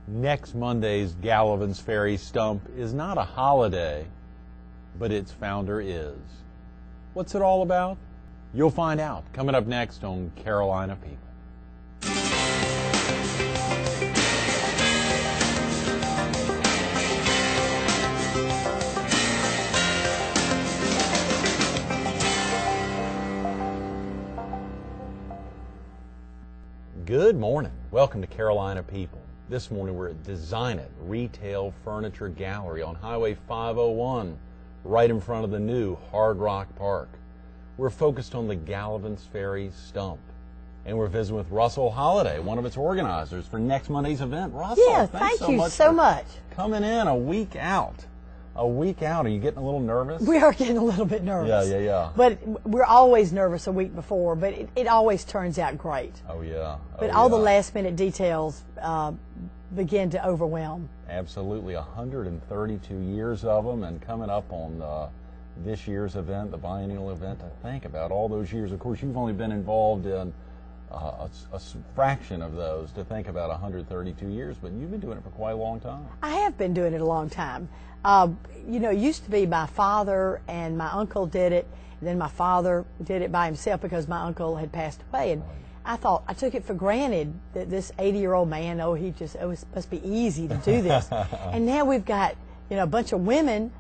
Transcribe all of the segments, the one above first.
Next Monday's Galivants Ferry Stump is not a holiday, but its founder is. What's it all about? You'll find out coming up next on Carolina People. Good morning. Welcome to Carolina People. This morning we're at Design It Retail Furniture Gallery on Highway 501, right in front of the new Hard Rock Park. We're focused on the Galivants Ferry Stump. And we're visiting with Russell Holliday, one of its organizers for next Monday's event. Russell, yeah, thank you so much. Coming in a week out. A week out. Are you getting a little nervous? We are getting a little bit nervous. Yeah. But we're always nervous a week before, but it always turns out great. Oh, yeah. But all the last minute details begin to overwhelm. Absolutely. 132 years of them, and coming up on this year's event, the biennial event, to think about all those years. Of course, you've only been involved in a fraction of those, to think about 132 years, but you've been doing it for quite a long time. I have been doing it a long time. You know, it used to be my father and my uncle did it, and then my father did it by himself because my uncle had passed away. And I took it for granted that this 80-year-old man, it must be easy to do this. And now we've got, a bunch of women,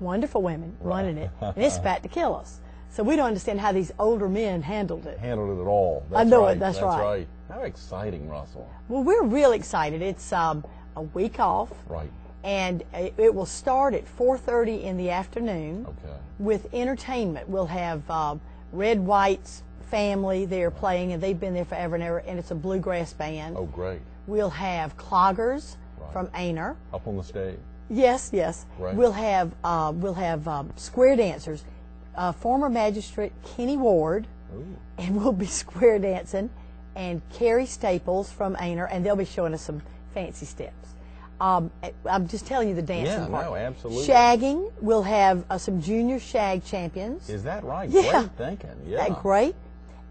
wonderful women, running it, and it's about to kill us. So we don't understand how these older men handled it. Handled it at all. I know it, that's right. How exciting, Russell. Well, we're real excited. It's a week off. Right. And it will start at 4:30 in the afternoon. Okay. With entertainment. We'll have Red White's family there playing, and they've been there forever and ever, and it's a bluegrass band. Oh, great. We'll have cloggers from Aner. Up on the stage. Yes. Right. We'll have square dancers. Former magistrate Kenny Ward, and we'll be square dancing, and Carrie Staples from Aner, and they'll be showing us some fancy steps. I'm just telling you the dancing part. Yeah, no, absolutely. Shagging, we'll have some junior shag champions. Is that right? Yeah. Great thinking. Yeah. That great.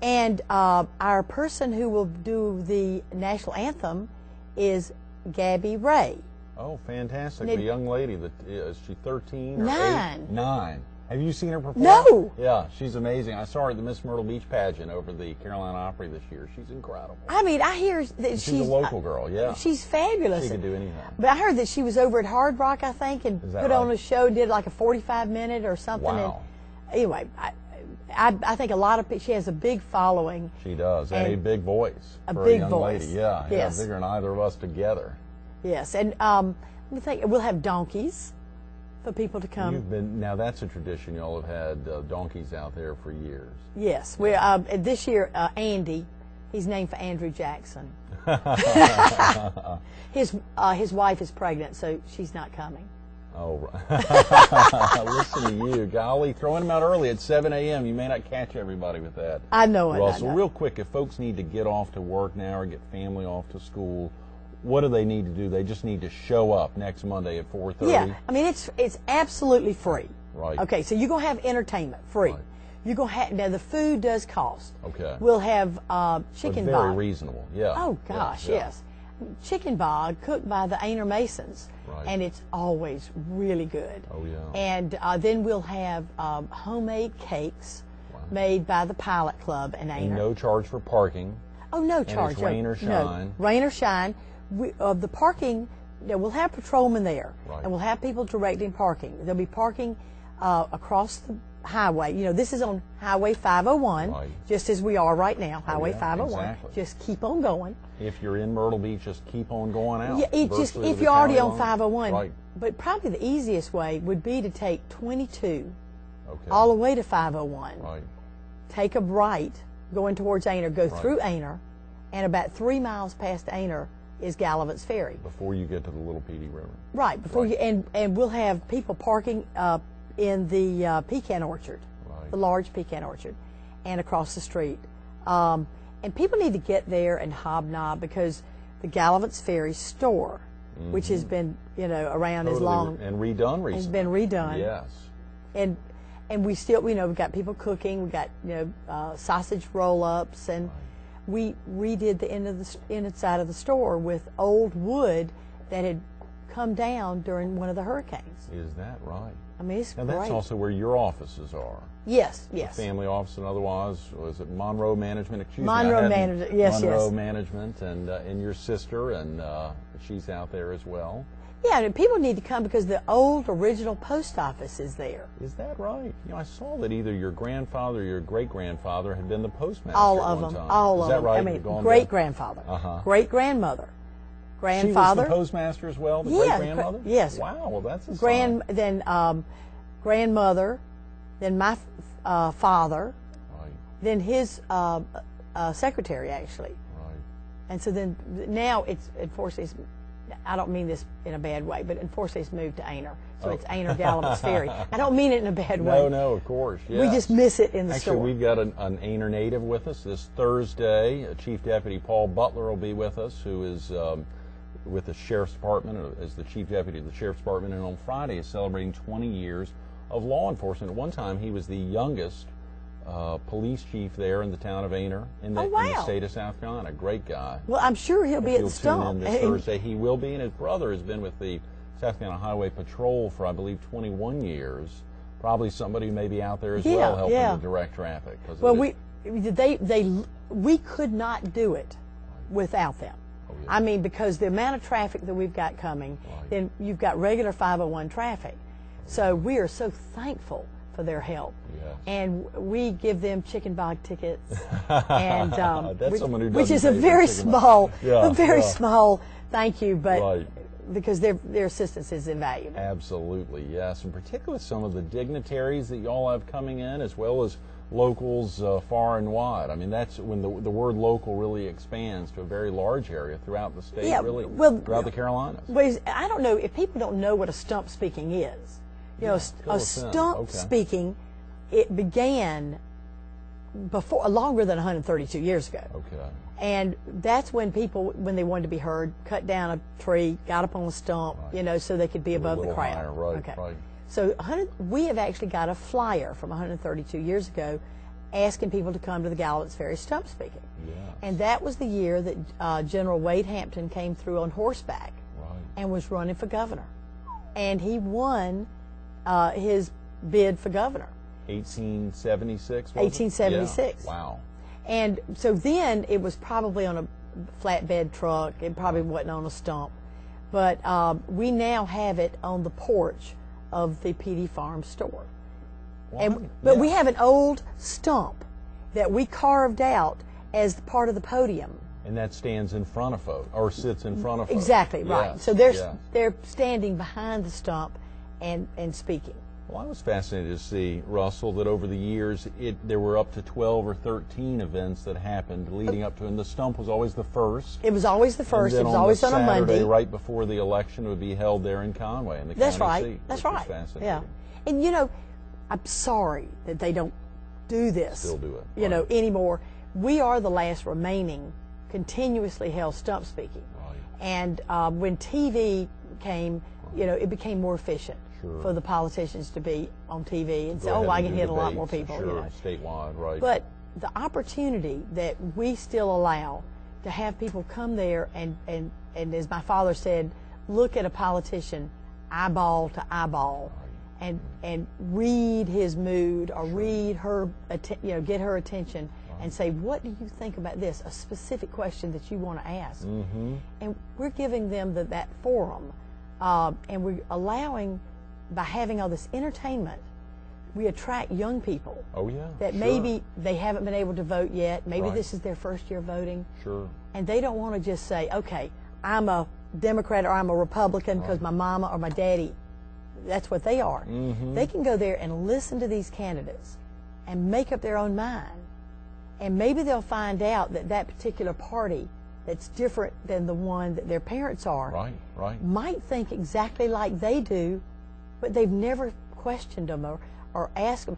And our person who will do the national anthem is Gabby Ray. Oh, fantastic. The young lady, is she 13 or 9. 9. Have you seen her perform? No. Yeah, she's amazing. I saw her at the Miss Myrtle Beach pageant over the Carolina Opry this year. She's incredible. I mean, I hear that she's a local girl, yeah. She's fabulous. She can do anything. But I heard that she was over at Hard Rock, I think, and put on a show, did like a 45-minute or something. Wow. And anyway, I think a lot of people, she has a big following. She does, and a big voice for a young lady. Yeah, yes. Bigger than either of us together. Yes, and let me think, we'll have donkeys for people to come. Now that's a tradition. Y'all have had donkeys out there for years. Yes, we're this year Andy, he's named for Andrew Jackson. His wife is pregnant, so she's not coming. Oh, right. Listen to you, golly, throwing them out early at 7 a.m. You may not catch everybody with that. I know it. Russell, real quick, if folks need to get off to work now or get family off to school, what do they need to do? They just need to show up next Monday at 4:30. Yeah, I mean it's absolutely free. Right. Okay, so you're gonna have entertainment free. Right. You're gonna have now the food does cost. Okay. We'll have chicken but very bog. reasonable. Yeah. Oh gosh, yes. Chicken bog cooked by the Aner Masons, and it's always really good. Oh yeah. And then we'll have homemade cakes made by the Pilot Club in Aner. And no charge for parking. Oh, no charge. And it's rain or shine. No, rain or shine. The parking, we'll have patrolmen there, and we'll have people directing parking. There'll be parking across the highway. This is on Highway 501, just as we are right now, Highway 501. Exactly. Just keep on going. If you're in Myrtle Beach, just keep on going out. Yeah, if you're already on 501. But probably the easiest way would be to take 22 all the way to 501. Right. Take a right going towards Aner, go through Aner, and about 3 miles past Aner is Galivants Ferry. Before you get to the Little Petey River. Right, before you, and we'll have people parking in the pecan orchard, the large pecan orchard, and across the street. And people need to get there and hobnob, because the Galivants Ferry store, which has been, around as long. And redone recently. Has been redone. Yes. And we still, we've got people cooking, we've got, sausage roll-ups, and we redid the inside of the store with old wood that had come down during one of the hurricanes. Is that right? I mean, it's Now great. that's also where your offices are. Yes, yes. The family office, and otherwise, was it Monroe Management? Excuse Monroe me, Management, yes, Monroe yes. Management, and your sister, and she's out there as well. Yeah, and people need to come because the old original post office is there. Is that right? You know, I saw that either your grandfather or your great-grandfather had been the postmaster All at of one them, time. all Is of that them. right? I mean, You've gone great-grandfather, great-grandmother, grandfather. She was the postmaster as well, the Yeah, great-grandmother? yes. Wow, well, that's a sign. Then grandmother, then my father, Right, then his secretary, actually. right. And so then now it's, unfortunately, I don't mean this in a bad way, but unfortunately it's moved to Aner. So it's Aner Galivants Ferry. I don't mean it in a bad way. No, of course. Yes. We just miss it in the store. Actually, we've got an Aner native with us this Thursday. Chief Deputy Paul Butler will be with us, who is with the Sheriff's Department, as the Chief Deputy of the Sheriff's Department, and on Friday is celebrating 20 years of law enforcement. At one time, he was the youngest police chief there in the town of Aner in the state of South Carolina. Great guy. Well, I'm sure he'll be at the Stump. Tune in this Thursday. He will be, and his brother has been with the South Carolina Highway Patrol for, I believe, 21 years. Probably somebody who may be out there as well helping to direct traffic. Well, we could not do it without them. Oh, yeah. I mean, because the amount of traffic that we've got coming, then you've got regular 501 traffic. So we are so thankful for their help. Yes. And we give them chicken bog tickets, and That's someone who which is doesn't a pay for very chicken small, bog. small thank you, but Right. because their assistance is invaluable. Absolutely, yes. And particularly some of the dignitaries that y'all have coming in, as well as locals far and wide. I mean, that's when the word local really expands to a very large area throughout the state, throughout the Carolinas. Well, I don't know if people don't know what a stump speaking is. You know, a stump speaking, it began before longer than 132 years ago. Okay. And that's when people, when they wanted to be heard, cut down a tree, got up on a stump, you know, so they could be above the crowd. Higher, right, right. So we have actually got a flyer from 132 years ago asking people to come to the Galivants Ferry Stump speaking. Yes. And that was the year that General Wade Hampton came through on horseback and was running for governor. And he won his bid for governor. 1876, 1876. Yeah. Wow. And so then it was probably on a flatbed truck. It probably wasn't on a stump. But we now have it on the porch of the PD Farm store. But we have an old stump that we carved out as part of the podium. And that stands in front of folks, or sits in front of folks. Exactly, right. Yes, So they're standing behind the stump and speaking. Well, I was fascinated to see, Russell, that over the years there were up to 12 or 13 events that happened leading up to it, and the stump was always the first. It was always the first. It was always on a Monday. Saturday, right before the election, would be held there in Conway, in the county seat. That's which right. was fascinating. Yeah. And, you know, I'm sorry that they don't do this. Still do it. You know, anymore. We are the last remaining continuously held stump speaking. Right. And when TV came, you know, it became more efficient for the politicians to be on TV and say, oh, I can hit a lot more people. Sure, you know. statewide, right. But the opportunity that we still allow to have people come there and as my father said, look at a politician eyeball to eyeball and read his mood or read her, you know, get her attention and say, what do you think about this? A specific question that you want to ask. And we're giving them that forum. And we're allowing, by having all this entertainment, we attract young people. Oh, yeah. That maybe they haven't been able to vote yet. Maybe this is their first year voting. Sure. And they don't want to just say, okay, I'm a Democrat or I'm a Republican because my mama or my daddy, that's what they are. They can go there and listen to these candidates and make up their own mind. And maybe they'll find out that that particular party that's different than the one that their parents are might think exactly like they do, but they've never questioned them or asked them.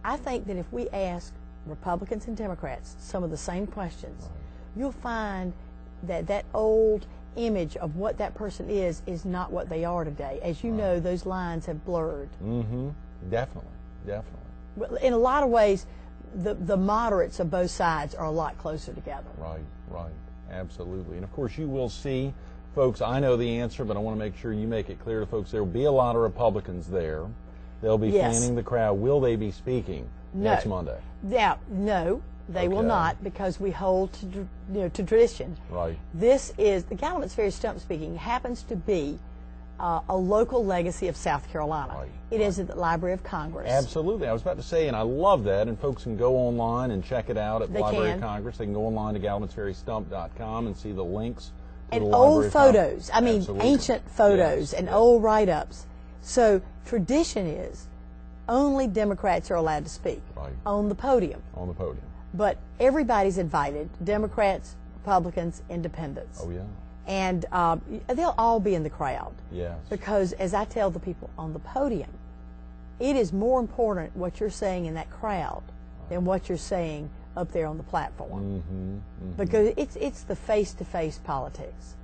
I think that if we ask Republicans and Democrats some of the same questions, you'll find that that old image of what that person is not what they are today. As you know, those lines have blurred. Definitely. Well, in a lot of ways, the moderates of both sides are a lot closer together. Right. Absolutely. And of course, you will see Folks, I know the answer, but I want to make sure you make it clear to folks there will be a lot of Republicans there. They'll be fanning the crowd. Will they be speaking next Monday? Yeah, no, they will not, because we hold to tradition. Right. This is, the Galivants Ferry Stump speaking happens to be a local legacy of South Carolina. Right. It is at the Library of Congress. Absolutely. I was about to say, and I love that, and folks can go online and check it out at the Library of Congress. They can go online to GalivantsFerryStump.com and see the links to and the Library old of photos. I mean, Absolutely. ancient photos and old write-ups. So tradition is only Democrats are allowed to speak on the podium. On the podium. But everybody's invited, Democrats, Republicans, Independents. Oh, yeah. And they'll all be in the crowd. Yes. Because, as I tell the people on the podium, it is more important what you're saying in that crowd than what you're saying up there on the platform. Because it's the face-to-face politics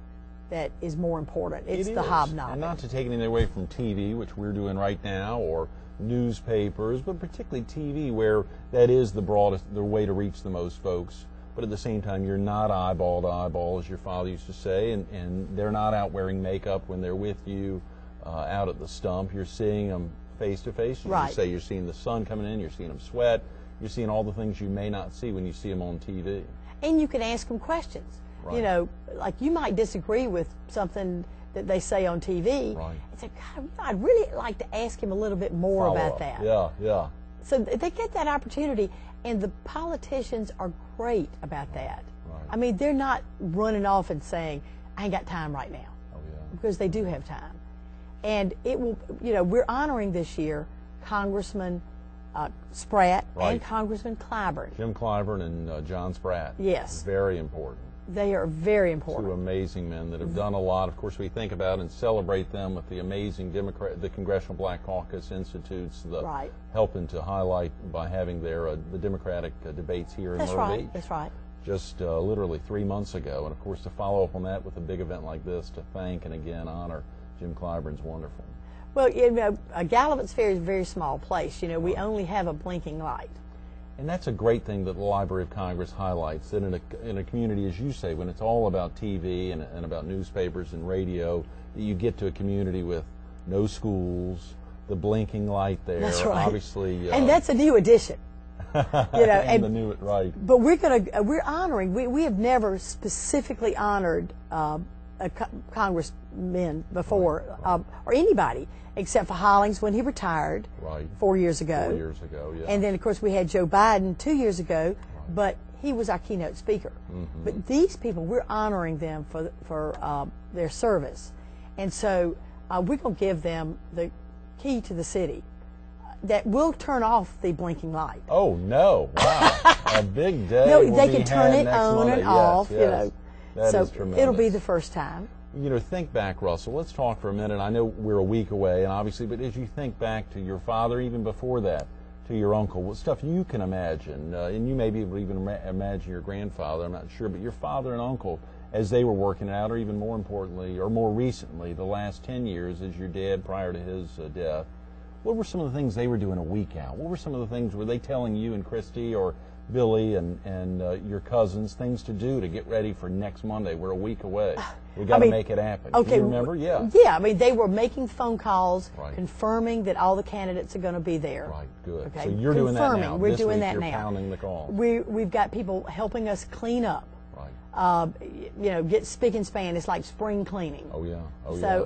that is more important. It's the hobnobbing. And not to take anything away from TV, which we're doing right now, or newspapers, but particularly TV, where that is the way to reach the most folks. But at the same time, you're not eyeball to eyeball, as your father used to say, and they're not out wearing makeup when they're with you out at the stump. You're seeing them face to face. You say you're seeing the sun coming in, you're seeing them sweat, you're seeing all the things you may not see when you see them on TV. And you can ask them questions. You know, like you might disagree with something that they say on TV. And say, God, I'd really like to ask him a little bit more about that. Yeah, yeah. So they get that opportunity, and the politicians are great about that. I mean, they're not running off and saying, I ain't got time right now. Because they do have time. And it will, you know, we're honoring this year Congressman Spratt and Congressman Clyburn. Jim Clyburn and John Spratt. Yes. Very important. They are very important. Two amazing men that have done a lot. Of course, we think about and celebrate them with the amazing the Congressional Black Caucus Institutes, helping to highlight by having their the Democratic debates here in Monroe Beach. That's right. Just literally 3 months ago. And of course, to follow up on that with a big event like this, to thank and again honor Jim Clyburn's wonderful. Well, you know, Galivants Ferry is a very small place. You know, we only have a blinking light. And that's a great thing that the Library of Congress highlights, that in a community, as you say, when it's all about TV and about newspapers and radio, that you get to a community with no schools, the blinking light there. That's right. Obviously, and that's a new addition. You know, and the new But we're honoring. We have never specifically honored congressmen before, or anybody, except for Hollings when he retired 4 years ago. 4 years ago, yeah. And then, of course, we had Joe Biden 2 years ago, but he was our keynote speaker. But these people, we're honoring them for their service. And so we're going to give them the key to the city that will turn off the blinking light. Oh, no. Wow. A big day. No, they can turn it on Monday. and off, yes. you know. That so is tremendous. it'll be the first time. You know, think back, Russell. Let's talk for a minute. I know we're a week away, and obviously, but as you think back to your father, even before that, to your uncle, what stuff you can imagine, and you may be able to even imagine your grandfather, I'm not sure, but your father and uncle, as they were working out, or even more importantly, or more recently, the last 10 years as your dad prior to his death, what were some of the things they were doing a week out? What were some of the things, were they telling you and Christy or Billy and your cousins things to do to get ready for next Monday? We're a week away. We got to make it happen. Okay, can you remember? Yeah. Yeah, I mean, they were making phone calls, confirming that all the candites are going to be there. Right, good. Okay? So you're doing that now. We're this doing week that you're now. Pounding the call. We've got people helping us clean up. You know, get spick and span. It's like spring cleaning. Oh, yeah. Oh, so, yeah.